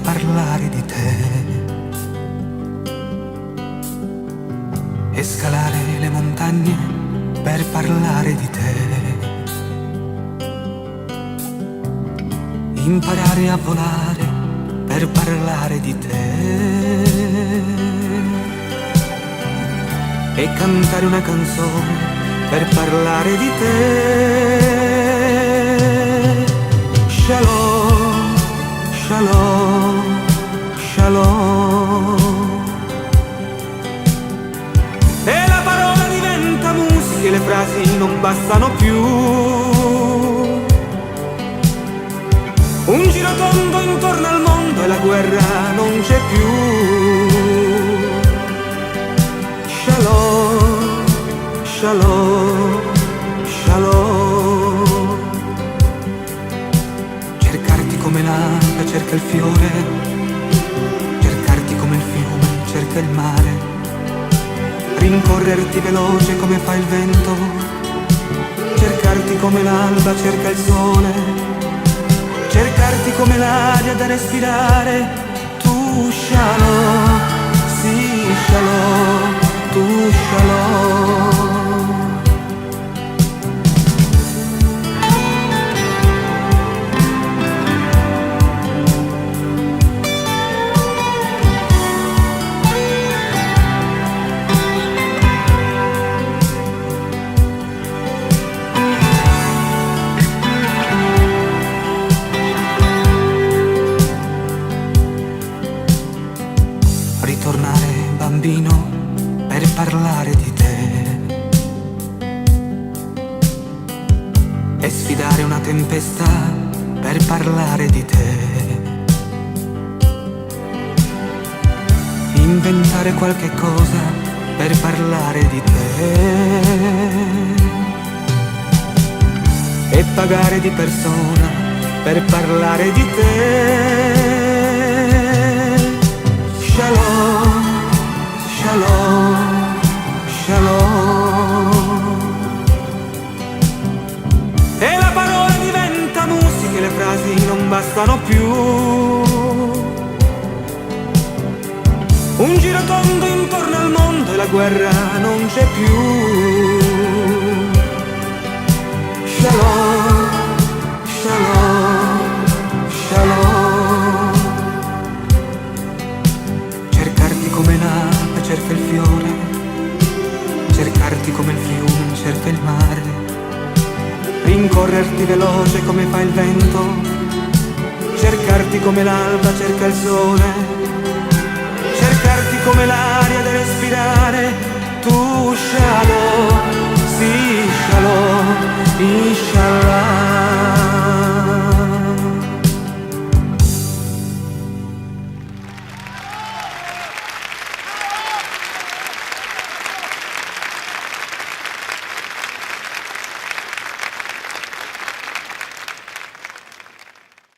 parlare di te e scalare le montagne per parlare di te, imparare a volare per parlare di te e cantare una canzone per parlare di te. Shalom, shalom, shalom. E la parola diventa musica e le frasi non bastano più. Un giro tondo intorno al mondo e la guerra non c'è più. Shalom, shalom, shalom. Cercarti come l'alba cerca il fiore, cercarti come il fiume cerca il mare, rincorrerti veloce come fa il vento, cercarti come l'alba cerca il sole, cercarti come l'aria da respirare. Tu shalom, sì shalom, tu shalom. Ritornare bambino per parlare di te e sfidare una tempesta per parlare di te, inventare qualche cosa per parlare di te e pagare di persona per parlare di te. Shalom, shalom, shalom. E la parola diventa musica e le frasi non bastano più. Un giro tondo intorno al mondo e la guerra non c'è più. Shalom, shalom, shalom. Cercarti come l'acqua cerca il fiore, cercarti come il fiume cerca il mare, rincorrerti veloce come fa il vento, cercarti come l'alba cerca il sole, cercarti come l'aria da respirare. Tu shalom, sì shalom,